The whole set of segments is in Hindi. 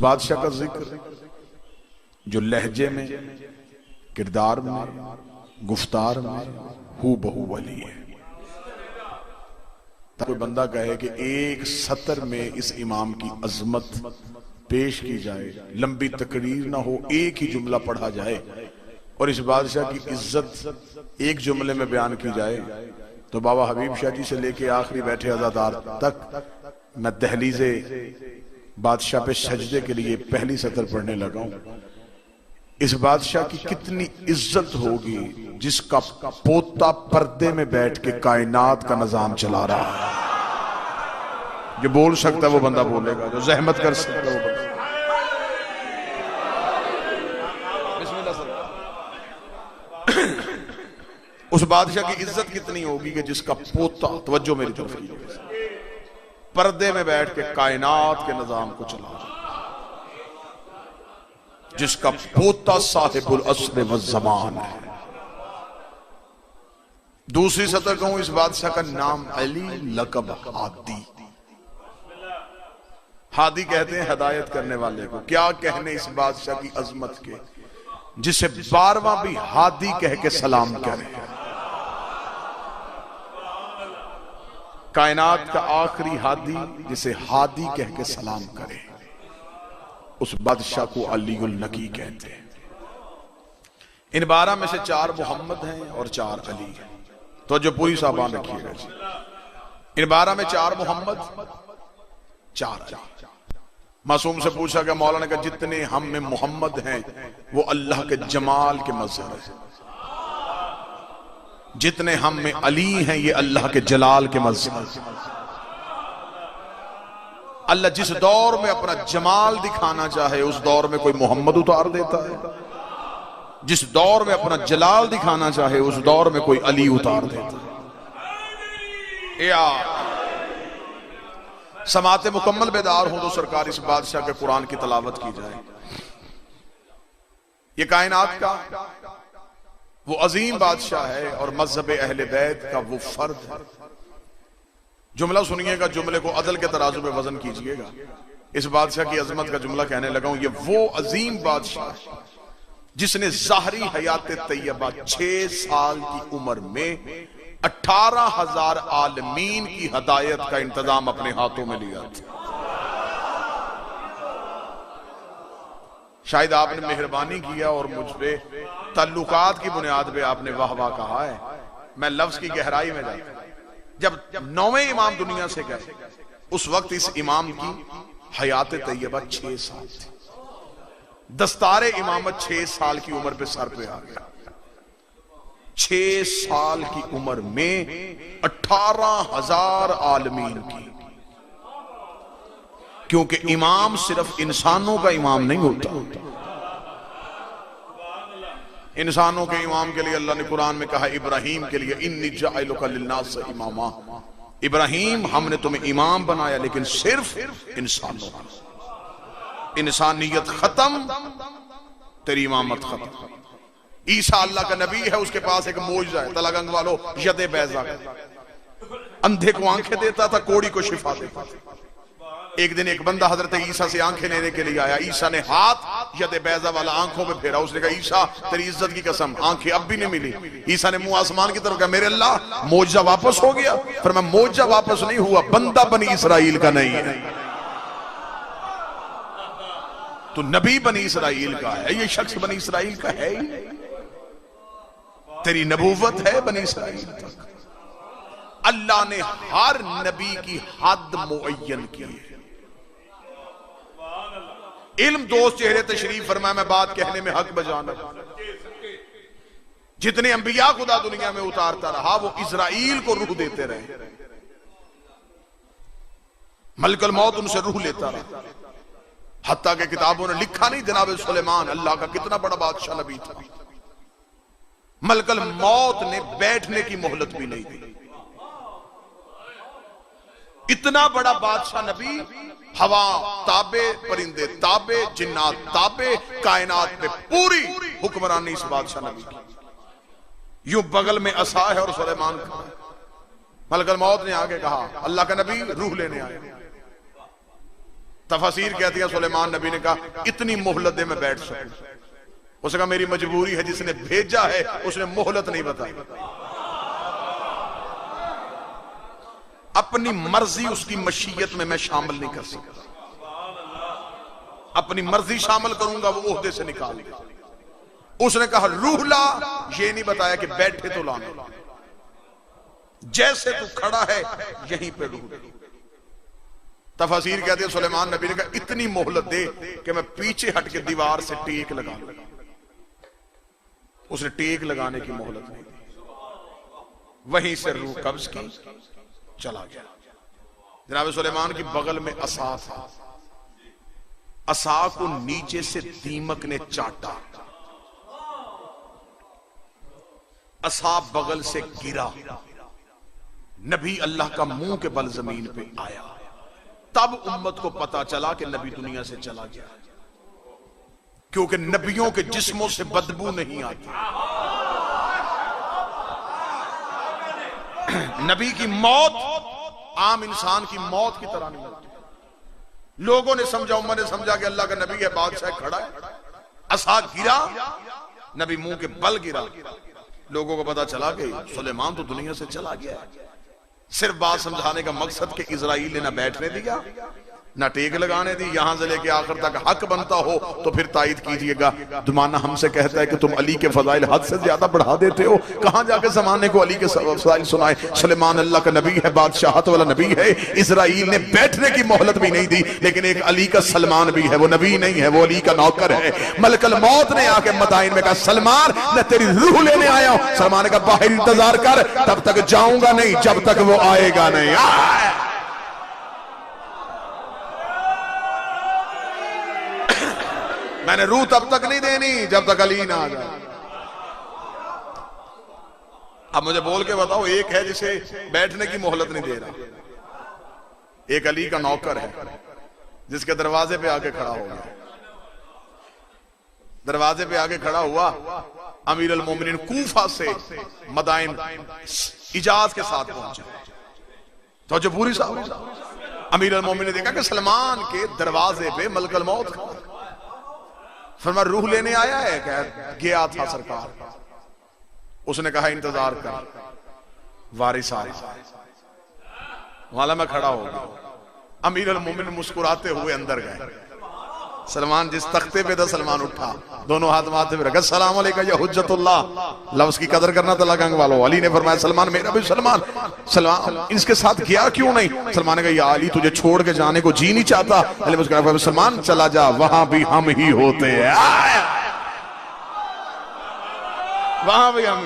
बादशाह का जिक्र जो लहजे में, किरदार में, गुफ्तार में हू बहू वाली है। कोई बंदा कहे कि एक सतर में इस इमाम की अजमत पेश की जाए, लंबी तकरीर ना हो, एक ही जुमला पढ़ा जाए और इस बादशाह की इज्जत एक जुमले में बयान की जाए, तो बाबा हबीब शाह जी से लेके आखिरी बैठे अज़ादार तक मैं दहलीज़े बादशाह पे सजदे के लिए पहली सतर पढ़ने लगा हूं। इस बादशाह की कितनी इज्जत होगी जिसका पोता पर्दे में बैठ के कायनात का निजाम चला रहा है। जो बोल सकता है वो बंदा बोलेगा, जो जहमत कर सकता है वो बंदा। उस बादशाह की इज्जत कितनी होगी कि जिसका पोता, तवज्जो मेरी तरफ की, पर्दे में बैठ के कायनात के निजाम को चला रहा, जिसका पोता साहिबुल अस्र व ज़मान है। दूसरी सतर कहूं, इस बादशाह का नाम अली, लकब हादी। हादी कहते हैं हदायत करने वाले को। क्या कहने इस बादशाह की अजमत के, जिसे 12वां भी हादी कह के सलाम करे। कायनात का आखिरी हादी जिसे हादी कह के सलाम करे, उस बादशाह को अलीउल नकी कहते हैं। इन 12 में से 4 मोहम्मद हैं और 4 अली हैं। तो जो पूरी साबान रखिएगा, इन 12 में 4 मोहम्मद, 4 अली। मासूम से पूछा गया, मौलाना का जितने हम में मोहम्मद हैं वो अल्लाह के जमाल के मज़हर है, जितने हम में अली हैं ये अल्लाह के जलाल के मज़हर। अल्लाह जिस दौर में अपना जमाल दिखाना चाहे उस दौर में कोई मोहम्मद उतार देता है, जिस दौर में अपना जलाल दिखाना चाहे उस दौर में कोई अली उतार देता है। या समाते मुकम्मल बेदार हो तो सरकार इस बादशाह के कुरान की तलावत की जाए। ये कायनात का वो अजीम बादशाह है और मजहब अहले बैत का वो फर्द है। जुमला सुनिएगा, जुमले को अदल के तराजू में वजन कीजिएगा। इस बादशाह की अजमत का जुमला कहने लगा हूं, ये वो अजीम बादशाह जिसने ज़ाहरी हयात तैयबा 6 साल की उम्र में 18,000 आलमीन की हदायत का इंतजाम अपने हाथों में लिया था। शायद आपने मेहरबानी किया और मुझ पे ताल्लुकात की बुनियाद पे आपने वाह वाह कहा है। मैं लफ्ज की गहराई में जाता, जब 9वें इमाम दुनिया से गए उस वक्त इस इमाम की हयात तैयबा 6 साल थी। दस्तारे इमामत 6 साल की उम्र पे सर पे आ गया। 6 साल की उम्र में 18,000 आलमीन की, क्योंकि इमाम सिर्फ इंसानों का इमाम नहीं होता। इंसानों के इमाम के लिए अल्लाह ने कुरान में कहा, इब्राहिम के लिए इन्नी जाइलुका लिन्नास इमामा, इब्राहिम हमने तुम्हें इमाम बनाया, लेकिन सिर्फ इंसानों का। इंसानियत खत्म, तेरी इमामत खत्म। ईसा अल्लाह का नबी है, उसके पास एक मौजज़ा है, तलगंग वालों यदे बैजा, अंधे को आंखें देता था, कोड़ी को शिफा देता था। एक दिन एक बंदा हजरत ईसा से आंखें लेने के लिए आया। ईसा ने हाथ यदे बैजा वाला आंखों में फेरा। उसने कहा, ईसा तेरी इज्जत की कसम आंखें अब भी नहीं मिली। ईसा ने मुंह आसमान की तरफ कहा, मेरे अल्लाह मौजज़ा वापस हो गया। फिर मैं मौजज़ा वापस नहीं हुआ, बंदा बनी इसराइल का नहीं है, तो नबी बनी इसराइल का है। ये शख्स बनी इसराइल का है ही, तेरी नबूवत है बनी इसराइल तक। अल्लाह ने हर नबी की हद मुअय्यन की है। इल्म दोस्त चेहरे तशरीफ फरमाया, मैं बात कहने में हक बजाना। जितने अंबिया खुदा दुनिया में उतारता रहा वो इजराइल को रूह देते रहे। मलकुल मौत उनसे रूह लेता रहा, हत्ता के किताबों ने लिखा नहीं जनाब सुलेमान अल्लाह का कितना बड़ा बादशाह नबी था। मलकुल मौत ने बैठने की मोहलत भी नहीं दी। इतना बड़ा बादशाह नबी, हवा ताबे, परिंदे ताबे, जिन्नात ताबे, कायनात पे पूरी हुक्मरानी इस बादशाह नबी की। यूं बगल में असा है और सुलेमान का। मलकुल मौत ने आगे कहा, अल्लाह का नबी रूह लेने आए। तफसीर कहती है सुलेमान नबी ने कहा इतनी मोहलत दे मैं बैठ सकूं। उसने कहा मेरी मजबूरी है, जिसने भेजा है उसने मोहलत नहीं बताई। अपनी मर्जी उसकी मशीयत में मैं शामिल नहीं कर सकता, अपनी मर्जी शामिल करूंगा वो ओहदे से निकाल देगा। उसने कहा रूह ला, ये नहीं बताया कि बैठे तो लाना, जैसे तू खड़ा है यहीं पे रूह। तफसीर कहते हैं सुलेमान नबी ने कहा इतनी मोहलत दे कि मैं पीछे हट के दीवार से टेक लगा लूं। उसने टेक लगाने की मोहलत नहीं दी, वहीं से रूह कब्ज की, चला गया। जनाब सुलेमान की बगल में असा था, असा को नीचे से दीमक ने चाटा, असा बगल से गिरा, नबी अल्लाह का मुंह के बल जमीन पे आया। तब उम्मत को पता चला कि नबी दुनिया से चला गया, क्योंकि नबियों के जिस्मों से बदबू नहीं आती। नबी की मौत आम इंसान की मौत की तरह नहीं लगती। लोगों ने समझा, उम्मत ने समझा कि अल्लाह का नबी है, बादशाह खड़ा है, असा गिरा, नबी मुंह के बल गिरा। लोगों को पता चला कि सुलेमान तो दुनिया से चला गया है। सिर्फ बात समझाने का मकसद कि इजराइल ने ना बैठने दिया ना टेक लगाने दी, यहां से लेके आखिर तक हक बनता हो तो फिर तायद कीजिएगा। जमाना हमसे कहता है कि तुम अली के फजाइल हद से ज्यादा बढ़ा देते हो, कहां जाके जमाने को अली के फजाइल सुनाए। सुलेमान अल्लाह का नबी है, बादशाहत वाला नबी है। इजराइल ने बैठने की मोहलत भी नहीं दी, लेकिन एक अली का सलमान भी है, वो नबी नहीं है, वो अली का नौकर है। मलकल मौत ने आके मदाइन में कहा सलमान मैं तेरी रूह लेने आया हूं। सलमान का बाहर इंतजार कर, तब तक जाऊंगा नहीं जब तक वो आएगा नहीं। मैंने रूह तब तक नहीं देनी जब तक अली ना आ जाए। अब मुझे बोल के बताओ, एक है जिसे बैठने की मोहलत नहीं दे रहा, एक अली का नौकर है जिसके दरवाजे पे आके खड़ा हो गया। दरवाजे पे आके खड़ा हुआ, अमीर अल मोमिनीन कूफा से मदाइन इजाज के साथ पहुंचे। तो जो पूरी साहब अमीर अल मोमिनीन ने देखा कि सलमान के दरवाजे पे मलकल मौत खड़ा। फरमा रूह लेने आया है? कह गया था सरकार। उसने कहा इंतजार कर, वारिस आया। वाला मैं खड़ा हो गया। अमीर अल मोमिनीन मुस्कुराते हुए अंदर गए। सलमान जिस तख्ते पे था, सलमान उठा, दोनों हाथ माथे पे रखा, सलाम अलैका या हुज्जतुल्लाह। लफ्ज की कदर करना तो लगंग वालों। अली ने फरमाया सलमान मेरा भी सलमान, सलमान इसके साथ गया क्यों नहीं? सलमान ने कहा या अली तुझे छोड़ के जाने को जी नहीं चाहता। अली मुस्कुराया सलमान चला जा, वहां भी हम ही होते हैं, वहां भी हम।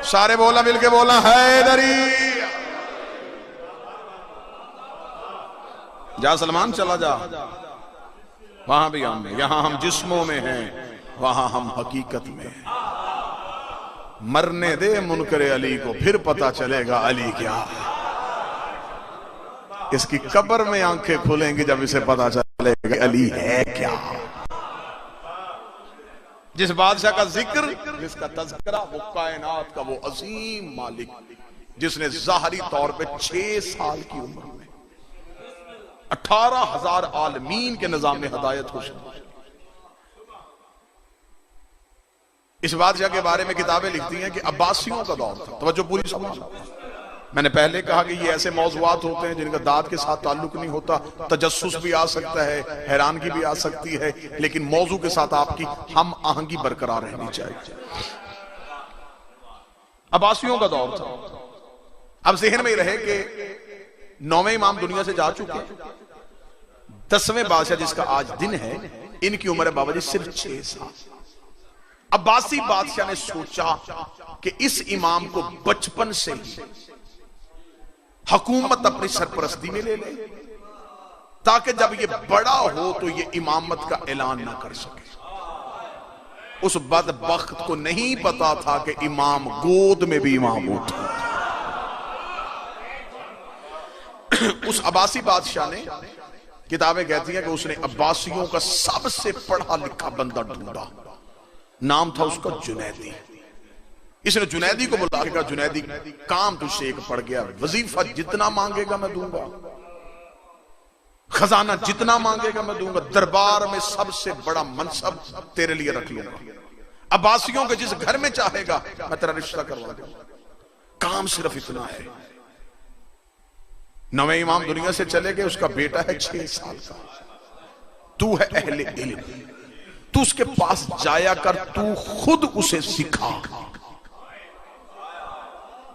सारे बोला, मिलके बोला हैदरी। जा सलमान चला जा, वहां भी हम हैं। यहां हम जिस्मों में हैं, वहां हम हकीकत में हैं। मरने दे मुनकरे अली को, फिर पता चलेगा अली क्या। इसकी कब्र में आंखें खुलेंगी जब इसे पता चलेगा अली है क्या। जिस बादशाह का जिक्र, जिसका तज़किरा, वो कायनात का वो अजीम मालिक, जिसने ज़ाहरी तौर पे 6 साल की उम्र में 18,000 आलमीन के निजाम में हदायत को सुना। इस बादशाह के बारे में किताबें लिखती हैं कि अब्बासियों का दौर था। तवज्जो पूरी समझ। मैंने पहले कहा कि ये ऐसे मौज़ूआत होते हैं जिनका दाद के साथ ताल्लुक नहीं होता। तजस्सुस भी आ सकता है, हैरानगी भी आ सकती है, लेकिन मौजू के साथ आपकी हम आहंगी बरकरार रहनी चाहिए। अब्बासियों का दौर था। अब ज़हन में रहे कि 9वें इमाम दुनिया से जा चुके हैं। 10वें बादशाह जिसका आज दिन है, इनकी उम्र है बाबा जी सिर्फ 6 साल। अब्बासी बादशाह ने सोचा कि इस इमाम को बचपन से ही हुकूमत अपनी सरपरस्ती में ले ले, ताकि जब ये बड़ा हो तो ये इमामत का ऐलान ना कर सके। उस बदबख्त को नहीं पता था कि इमाम गोद में भी इमाम होता है। उस अब्बासी बादशाह ने, किताबें कहती हैं कि उसने अब्बासियों का सबसे पढ़ा लिखा बंदा ढूंढा। नाम था उसका जुनैदी। इसने जुनैदी को बुला के कहा जुनैदी काम तुझसे एक पड़ गया, वजीफा जितना मांगेगा मैं दूंगा। खजाना जितना मांगेगा मैं दूंगा, दरबार में सबसे बड़ा मनसब तेरे लिए रख लूंगा, अब्बासियों के जिस घर में चाहेगा मैं तेरा रिश्ता करवा दूंगा। काम सिर्फ इतना है। नवे इमाम दुनिया से चले गए, उसका बेटा है 6 साल का। तू है अहले इल्म, तू उसके पास जाया कर, तू खुद उसे सिखा,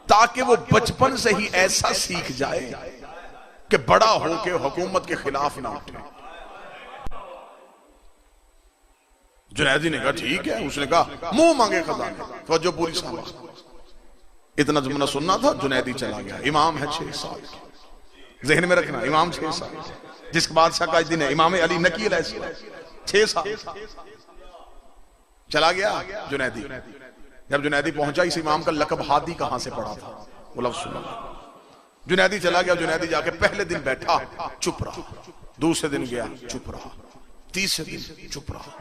ताकि वो बचपन से ही ऐसा सीख जाए कि बड़ा होके हुकूमत के खिलाफ ना उठे। जुनैदी ने कहा ठीक है। उसने कहा मुंह मांगे खजाने, तो जो पूरी सामा इतना जुमला सुनना था। जुनैदी चला गया। इमाम है 6 साल, जहन में रखना, इमाम 6 साल, जिसके बादशाह का दिन है इमाम अली नकील है 6 साल। चला गया जुनैदी। जब जुनैदी पहुंचा, इस इमाम का लकब हादी कहां से पड़ा था वो लफ्ज सुना। जुनैदी चला गया। जुनैदी जाके पहले दिन बैठा, चुप रहा, दूसरे दिन गया, चुप रहा, तीसरे दिन चुप रहा।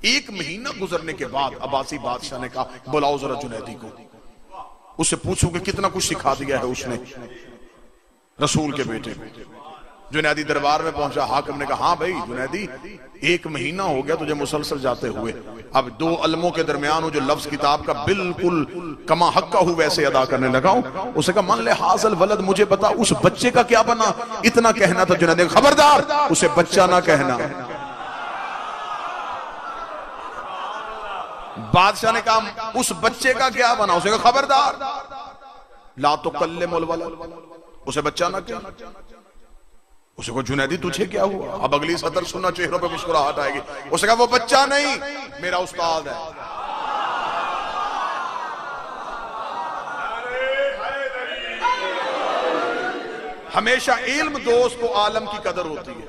1 महीना गुजरने के बाद अब्बासी बादशाह ने कहा बुलाओ जरा जुनैदी को, उससे पूछो कि कितना कुछ सिखा दिया है उसने रसूल के बेटे को। जुनैदी दरबार में पहुंचा। हाकिम ने कहा हाँ भाई जुनैदी, 1 महीना हो गया तुझे मुसलसल जाते हुए, अब 2 अलमों के दरमियान हो जो लफ्ज किताब का बिल्कुल कमा हक्का हूं वैसे अदा करने लगा हूं। उसे कहा मन ले हासिल वलद, मुझे बता उस बच्चे का क्या बना। इतना कहना था जुनैदी, खबरदार उसे बच्चा ना कहना। बादशाह ने कहा उस बच्चे का क्या बना। उसे कहा खबरदार ला तो कल्ले मोलवाला, उसे बच्चा ना कहना। उसे को जुनैदी तुझे क्या हुआ। अब अगली सतर सुनना, चेहरों पे मुस्कुराहट आएगी। उसे कहा वो बच्चा नहीं, मेरा उस्ताद है। हमेशा इल्म दोस्त को आलम की कदर होती है,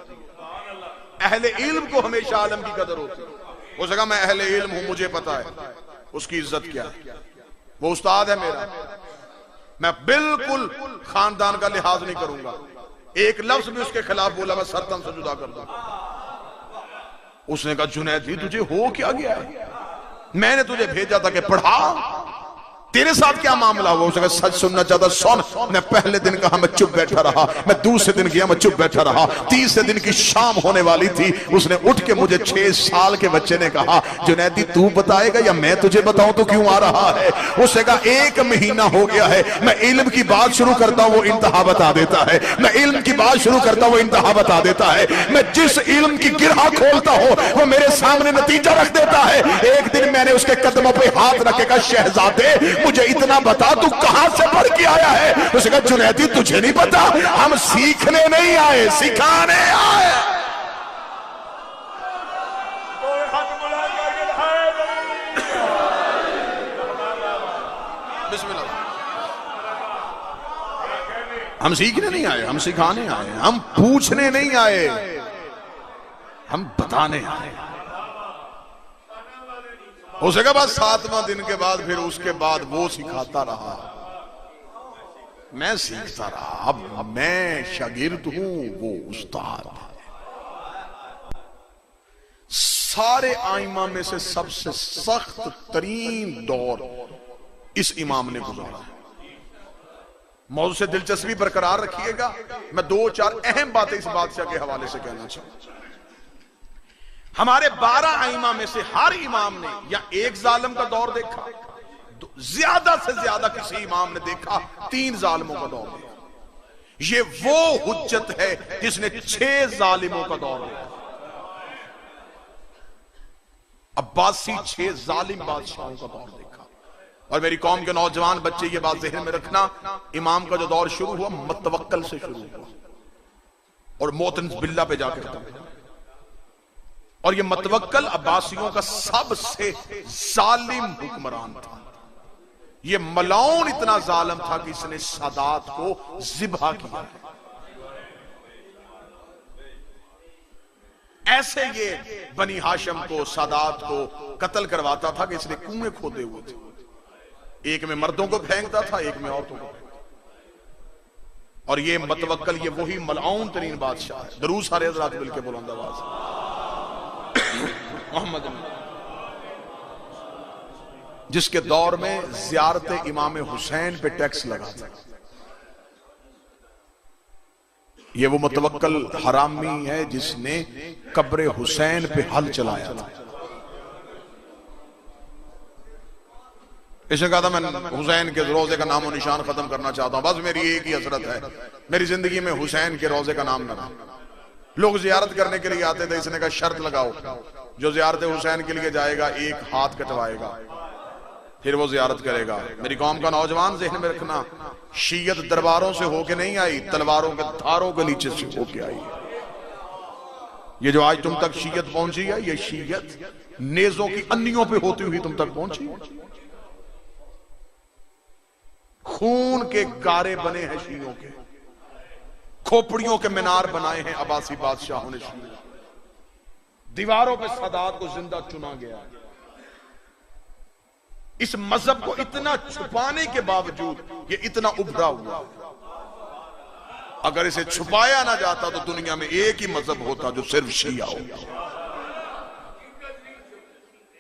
अहले इल्म को हमेशा आलम की कदर होती है। उसे कहा मैं अहले इल्म हूं, मुझे पता है उसकी इज्जत क्या है, वो उस्ताद है मेरा, मैं बिल्कुल खानदान का लिहाज नहीं करूंगा। एक लफ्ज भी उसके खिलाफ बोला मैं सर तन से जुदा कर दूंगा। उसने कहा जुनैदी तुझे हो क्या गया है, मैंने तुझे भेजा था कि पढ़ा, तेरे साथ क्या मामला हुआ। उसने कहा सच सुनना चाहता सुन। मैं पहले दिन कहा मैं चुप बैठा रहा, मैं दूसरे दिन गया मैं चुप बैठा रहा, तीसरे दिन की शाम होने वाली थी। उसने उठ के मुझे 6 साल के बच्चे ने कहा जुनैदी तू बताएगा या मैं तुझे बताऊं तो क्यों आ रहा है। उसने कहा 1 महीना हो गया है, मैं इल्म की बात शुरू करता हूं वो इंतहा बता देता है, मैं इल्म की बात शुरू करता हूं वो इंतहा बता देता है, मैं जिस इल्म की गिरहा खोलता हूं वो मेरे सामने नतीजा रख देता है। एक दिन मैंने उसके कदमों पे हाथ रखेगा, शहजादे मुझे इतना बता तू कहां से पढ़ के आया है। उसने कहा जुनैदी तुझे नहीं पता, हम सीखने नहीं आए सिखाने आए। बिस्मिल्लाह, हम सीखने नहीं आए, हम सिखाने आए, हम पूछने नहीं आए, हम बताने आए। हो सका बस 7वां दिन के बाद फिर उसके बाद वो सिखाता रहा, मैं सीखता रहा। अब मैं शागिर्द हूं, वो उस्ताद। सारे आइमा में से सबसे सख्त तरीन दौर इस इमाम ने गुजारा। मौजूद से दिलचस्पी बरकरार रखिएगा। मैं 2-4 अहम बातें इस बादशाह के हवाले से कहना चाहूंगा। हमारे 12 आइमा में से हर इमाम ने या एक जालिम का दौर देखा, ज्यादा से ज्यादा किसी इमाम ने देखा 3 जालिमों का दौर देखा। ये वो हुज्जत है जिसने 6 जालिमों का दौर देखा। अब्बासी 6 जालिम बादशाहों का दौर देखा। और मेरी कौम के नौजवान बच्चे ये बात ज़हन में रखना, इमाम का जो दौर शुरू हुआ मतवक्कल से शुरू हुआ और मोतन बिल्ला पे जाकर खत्म हुआ। और ये मतवक्कल अब्बासियों का सबसे जालिम हुक्मरान था। ये मलाउन इतना जालिम था कि इसने सादात को जिबा किया। ऐसे ये बनी हाशिम को, सादात को कत्ल करवाता था कि इसने कुएं खोदे हुए थे। एक में मर्दों को फेंकता था, एक में औरतों को। और ये मतवक्कल ये वही मलाउन तरीन बादशाह है। दरूद सारे हज़रात मिलके बुलंद आवाज़ मोहम्मद, जिसके दौर में ज़ियारत इमाम हुसैन पे टैक्स लगा था। ये वो मुतवक्कल हरामी है जिसने कब्र हुसैन पे हल चलाया था। इसने कहा था मैं हुसैन के रोजे का नामो निशान खत्म करना चाहता हूं, बस मेरी एक ही हसरत है, मेरी जिंदगी में हुसैन के रोजे का नाम न रहा। लोग जियारत करने के लिए आते थे, इसने कहा शर्त लगाओ, जो जियारत हुसैन के लिए जाएगा एक हाथ कटवाएगा, फिर वो जियारत करेगा। मेरी कौम का नौजवान ज़हन में रखना, शीयत दरबारों से होके नहीं आई, तलवारों के धारों के नीचे से होके आई। ये जो आज तुम तक शीयत पहुंची है, ये शीयत नेजों की अन्नियों पे होती हुई तुम तक पहुंची। खून के गारे बने हैं शीयों के, खोपड़ियों के मीनार बनाए हैं अब्बासी बादशाहों ने, दीवारों पे सदात को जिंदा चुना गया। इस मजहब को इतना छुपाने के बावजूद ये इतना उभरा हुआ। अगर इसे छुपाया ना जाता तो दुनिया में एक ही मजहब होता जो सिर्फ शिया हो।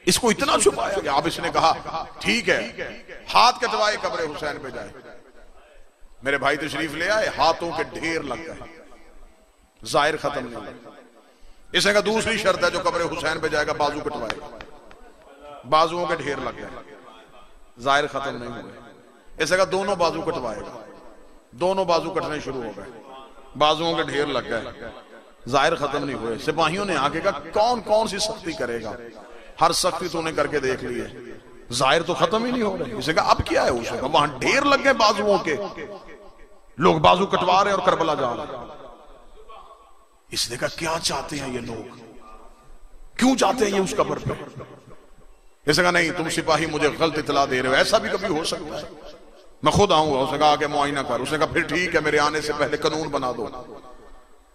इसको इतना छुपाया गया। अब इसने कहा ठीक है, हाथ कटवाए कब्र हुसैन पे जाए। मेरे भाई तशरीफ ले आए, हाथों के ढेर लग गए, जाहिर खत्म नहीं हुआ। इसने कहा दूसरी शर्त है, जो कब्र हुसैन पे जाएगा बाजू कटवाएगा, बाजुओं के ढेर लग गए, जाहिर खत्म नहीं हुए। इसने कहा दोनों बाजू कटवाएगा, दोनों बाजू कटने शुरू हो गए, बाजुओं के ढेर लग गए, जाहिर खत्म नहीं हुए। सिपाहियों ने आके कहा कौन कौन सी सख्ती करेगा, हर सख्ती तूने करके देख ली है, जाहिर तो खत्म ही नहीं हो रहे। इसे कहा अब क्या है, उसे कहा वहां ढेर लग गए बाजुओं के, लोग बाजू कटवा रहे और करबला जा रहे। इसने कहा क्या चाहते हैं ये लोग, क्यों चाहते हैं ये उस कब्र पे? इसने कहा नहीं, तुम सिपाही मुझे गलत इतला दे रहे हो, ऐसा भी कभी हो सकता है, मैं खुद आऊंगा। उसने कहा आके मुआयना कर। उसने कहा फिर ठीक है, मेरे आने से पहले कानून बना दो,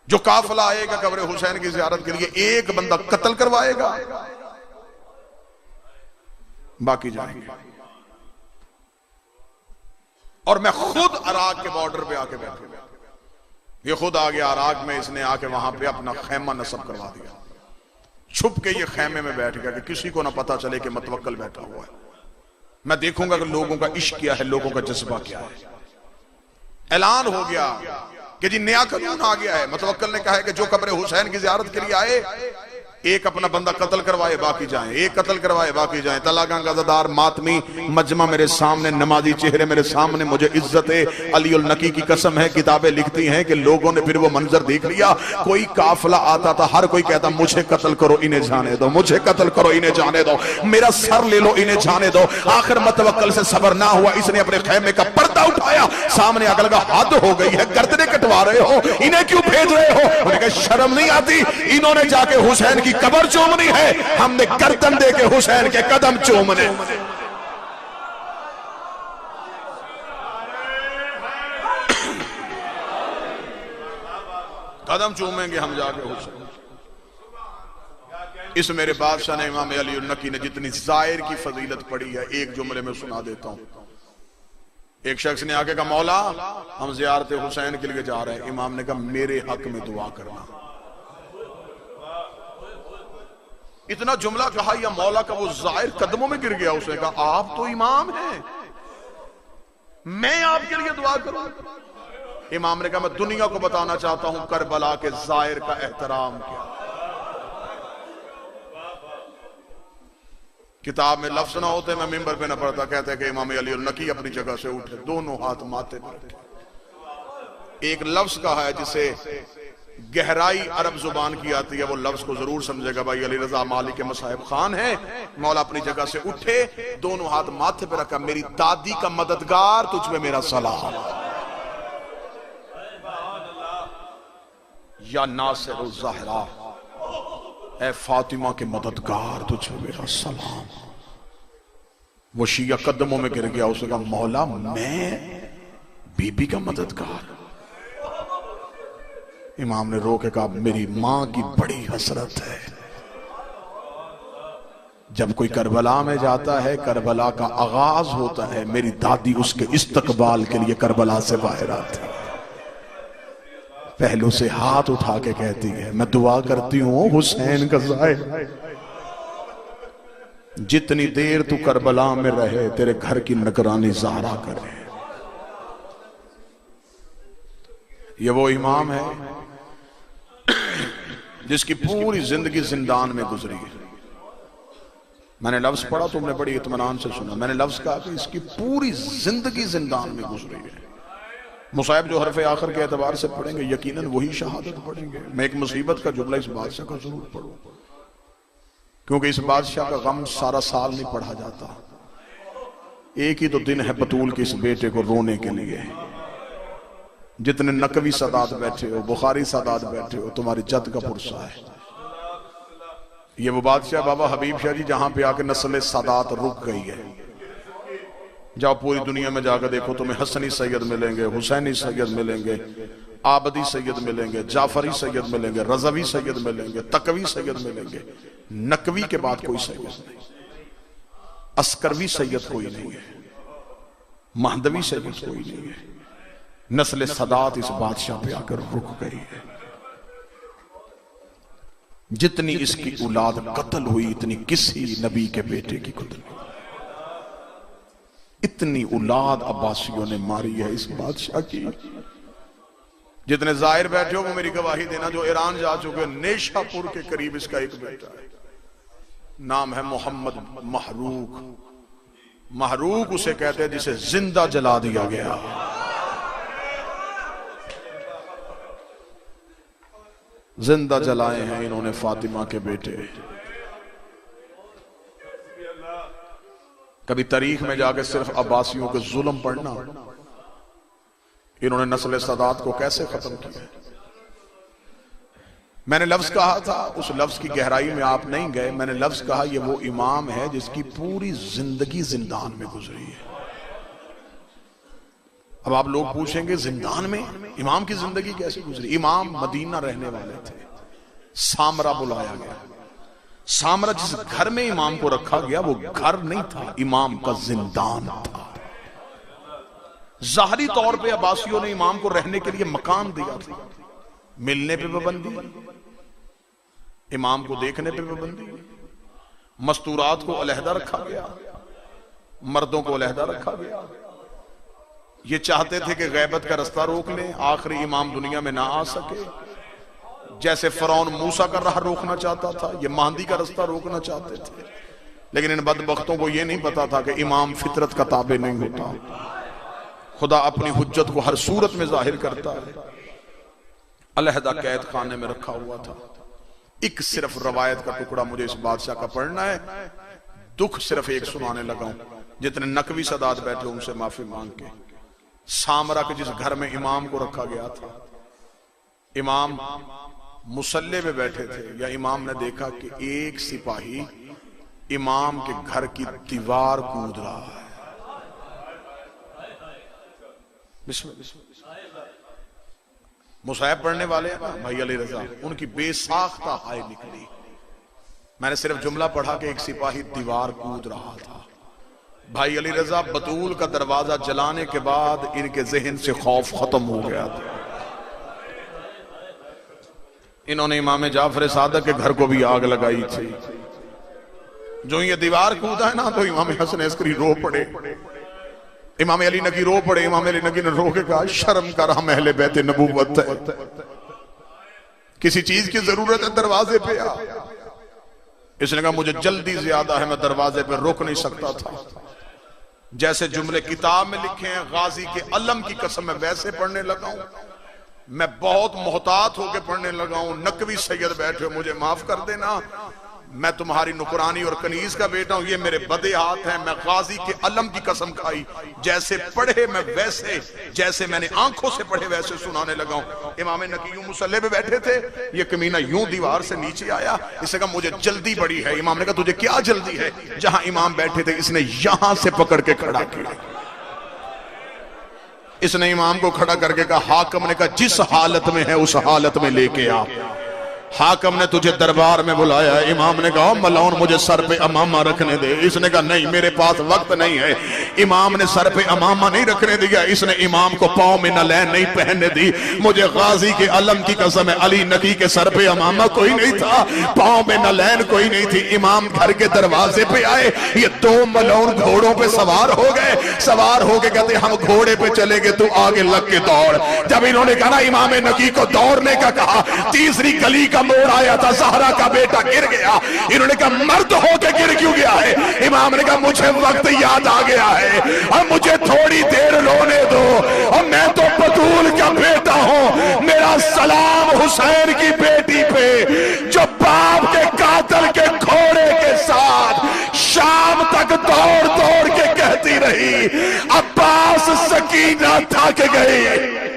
जो काफिला आएगा कब्र हुसैन की जियारत के लिए एक बंदा कत्ल करवाएगा, बाकी जाएंगे। और मैं खुद अराक के बॉर्डर पे आके बैठूंगा। ये खुद आ गया अराक में, इसने आके वहां पे अपना खेमा नस्ब करवा दिया। छुप के ये खेमे में बैठ गया कि किसी को ना पता चले कि मतवक्कल बैठा हुआ है। मैं देखूंगा कि लोगों का इश्क क्या है, लोगों का जज्बा क्या है। ऐलान हो गया कि जी नया कानून आ गया है। मतवक्कल ने कहा है कि जो कब्र हुसैन की जियारत के लिए आए, एक अपना बंदा कत्ल करवाए बाकी जाएं, एक कत्ल करवाए बाकी जाएं। तलागा गज़ादार मातमी मजमा मेरे सामने, नमाजी चेहरे मेरे सामने, मुझे इज्जत अलीउल नकी की कसम है, किताबें लिखती हैं कि लोगों ने फिर वो मंजर देख लिया। कोई काफिला आता था, हर कोई कहता मुझे कत्ल करो इन्हें जाने दो, मुझे कत्ल करो इन्हें जाने दो, मेरा सर ले लो इन्हें जाने दो। आखिर मतवक्कल से सबर ना हुआ, इसने अपने खेमे का पर्दा उठाया, सामने आकर लगा हद हो गई है, गर्दनें कटवा रहे हो, इन्हें क्यों भेज रहे हो? उन्हें कहा शर्म नहीं आती? इन्होंने जाके हुसैन की कब्र चूमनी है, हमने गर्दन दे के हुसैन के कदम चूमने। कदम चूमेंगे हम जाके हुसैन। इस मेरे बादशाह ने, इमाम अली नकी ने जितनी जाहिर की फजीलत पड़ी है, एक जुमले में सुना देता हूं। एक शख्स ने आके कहा मौला हम जियारत हुसैन के लिए जा रहे हैं। इमाम ने कहा मेरे हक में दुआ करना। इतना जुमला कहा या मौला का वो जाहिर कदमों में गिर गया। उसने कहा आप तो इमाम हैं, मैं आपके लिए दुआ करूं? इमाम ने कहा मैं दुनिया को बताना चाहता हूं करबला के जाहिर का एहतराम क्या। किताब में लफ्ज ना होते, मैं मिंबर पे ना पढ़ता। कहते हैं कि इमाम अली नकी अपनी जगह से उठे, दोनों हाथ माथे पर रखे। एक लफ्ज कहा है जिसे गहराई अरब जुबान की आती है, वो लफ्ज को जरूर समझेगा। भाई अली रजा मालिक के मसाहिब खान है। मौला अपनी जगह से उठे, दोनों हाथ माथे पे रखा, मेरी दादी का मददगार तुझ पे मेरा सलाम, या नासिर ज़हरा, ए फातिमा के मददगार तुझ पे मेरा सलाम। वो शिया कदमों में गिर गया। उसने कहा मौला मैं बीबी का मददगार? इमाम ने रो के कहा मेरी मां की बड़ी हसरत है। जब कोई करबला में जाता है, करबला का आगाज होता है, मेरी दादी उसके इस्तकबाल के लिए करबला से बाहर आती है, पहलू से हाथ उठा के कहती है मैं दुआ करती हूं हुसैन का ज़ाहिर जितनी देर तू करबला में रहे तेरे घर की निगरानी ज़हरा करे। ये वो इमाम है जिसकी पूरी जिंदगी जिंदान में गुजरी है। मैंने लफ्ज पढ़ा, तुमने बड़ी इत्मीनान से सुना। मैंने लफ्ज कहा कि इसकी पूरी जिंदगी जिंदान में गुजरी है। मुसाहिब जो हरफ आखिर के एतबार से पढ़ेंगे यकीनन वही शहादत पढ़ेंगे। मैं एक मुसीबत का जुमला इस बादशाह का जरूर पढ़ूं, क्योंकि इस बादशाह का गम सारा साल नहीं पढ़ा जाता। एक ही तो दिन है बतूल के इस बेटे को रोने के लिए। जितने नकवी सादात बैठे हो, बुखारी सादात बैठे हो, तुम्हारी जद का पुरसा है। ये वो बादशाह बाबा हबीब शाह जी जहां पे आके नस्ल सादात रुक गई है। जाओ पूरी दुनिया में जाकर देखो, तुम्हें हसनी सैयद मिलेंगे, हुसैनी सैयद मिलेंगे, आबदी सैयद मिलेंगे, जाफरी सैयद मिलेंगे, रजवी सैयद मिलेंगे, तकवी सैयद मिलेंगे। नकवी के बाद कोई सैयद नहीं, अस्करवी सैयद कोई नहीं है, महदवी सैयद कोई नहीं है। नस्ल सदात इस बादशाह पे आकर रुक गई है। जितनी इसकी औलाद कत्ल हुई इतनी किसी नबी के बेटे की कत्ल हुई। इतनी औलाद अब्बासियों ने मारी है इस बादशाह की। जितने जाहिर बैठे हो वो मेरी गवाही देना, जो ईरान जा चुके, नेशापुर के करीब इसका एक बेटा है, नाम है मोहम्मद महरूक। महरूक उसे कहते हैं जिसे जिंदा जला दिया गया। जिंदा जलाए हैं इन्होंने फातिमा के बेटे। कभी तारीख में जाके सिर्फ अब्बासियों के जुल्म पढ़ना, इन्होंने नस्ल सदात को कैसे खत्म किया। मैंने लफ्ज कहा था, उस लफ्ज की गहराई में आप नहीं गए। मैंने लफ्ज कहा ये वो इमाम है जिसकी पूरी जिंदगी जिंदान में गुजरी है। अब आप लोग पूछेंगे जिंदान में इमाम की जिंदगी कैसे गुजरी। इमाम मदीना रहने वाले थे, सामरा बुलाया गया। सामरा जिस घर में इमाम को रखा गया वो घर नहीं था, इमाम का जिंदान था। जाहरी तौर पे अब्बासियों ने इमाम को रहने के लिए मकान दिया था, मिलने पे पाबंदी, इमाम को देखने पे पाबंदी, मस्तूरात को अलहदा रखा गया, मर्दों को अलहदा रखा गया। ये चाहते थे कि गैबत का रास्ता रोक लें, आखिरी इमाम दुनिया में ना आ सके। जैसे फरौन मूसा का राह रोकना चाहता था, ये महदी का रास्ता रोकना चाहते थे। लेकिन इन बदबख्तों को यह नहीं पता था कि इमाम फितरत का ताबे नहीं होता। खुदा अपनी हुज्जत को हर सूरत में जाहिर करता है। अलहदा कैद खाने में रखा हुआ था। एक सिर्फ रवायत का टुकड़ा मुझे इस बादशाह का पढ़ना है, दुख सिर्फ एक सुनाने लगा हूं। जितने नकवी सदात बैठे उनसे माफी मांग के। सामरा के जिस घर में इमाम को रखा गया था, इमाम मुसल्ले पे बैठे थे, या इमाम ने देखा कि एक सिपाही इमाम के घर की दीवार कूद रहा है। मुसाहिब पढ़ने वाले हैं ना भाई अली रजा, उनकी बेसाख्ता हाय निकली। मैंने सिर्फ जुमला पढ़ा कि एक सिपाही दीवार कूद रहा था। भाई अली रजा बतूल का दरवाजा जलाने के बाद इनके जहन से खौफ खत्म हो गया था। इन्होंने इमाम जाफर सादक के घर को भी आग लगाई थी। जो ये दीवार कूदा है ना, तो इमाम हसन अस्करी रो पड़े, इमाम अली नकी रो पड़े। इमाम अली नकी ने रो के कहा, शर्म कर, हम अहले बैत नबूवत है, किसी चीज की जरूरत है दरवाजे पे आ। इसने कहा मुझे जल्दी ज्यादा है, मैं दरवाजे पे रोक नहीं सकता था। जैसे जुमले किताब में लिखे हैं, गाजी के अलम की कसम मैं वैसे पढ़ने लगा हूं। मैं बहुत मोहतात होकर पढ़ने लगा हूं। नकवी सैयद बैठे हो, मुझे माफ कर देना, मैं तुम्हारी नुकरानी और कनीज का बेटा हूं, ये मेरे बदे हाथ हैं। मैं गाजी के अलम की कसम खाई, जैसे पढ़े मैं वैसे, जैसे मैंने आंखों से पढ़े वैसे सुनाने लगा हूं। इमाम नकी यूं मुसल्ले पे बैठे थे, ये कमीना यूं दीवार से नीचे आया। इसने कहा मुझे जल्दी बड़ी है। इमाम ने कहा तुझे क्या जल्दी है? जहां इमाम बैठे थे इसने यहां से पकड़ के खड़ा किया। इसने इमाम को खड़ा करके कहा, हाकिम ने कहा जिस हालत में है उस हालत में लेके आ। हाकिम ने तुझे दरबार में बुलाया। इमाम ने कहा मलौन मुझे सर पे अमामा रखने दे। इसने कहा नहीं, मेरे पास वक्त नहीं है। इमाम ने सर पे अमामा नहीं रखने दिया, इसने इमाम को पाँव में नलैन नहीं पहनने दी। मुझे गाजी के अलम की कसम है, अली नकी के सर पे अमामा कोई नहीं था, पाँव में नलैन कोई नहीं थी। इमाम घर के दरवाजे पे आए, ये दो मलौन घोड़ों पे सवार हो गए। सवार हो के कहते हम घोड़े पे चलेंगे, तू आगे लग के दौड़। जब इन्होंने कहा इमाम नकी को दौड़ने का कहा, तीसरी गली का मोड़ आया था, ज़हरा का बेटा गिर गया। इन्होंने कहा मर्द होके गिर क्यों गया है? इमाम ने कहा मुझे वक्त याद आ गया है और मुझे थोड़ी देर रोने दो, और मैं तो बतूल का बेटा हूं। मेरा सलाम हुसैन की बेटी पे जो बाप के कातल के घोड़े के साथ शाम तक दौड़ दौड़ के कहती रही, अब्बास सकीना थक गई।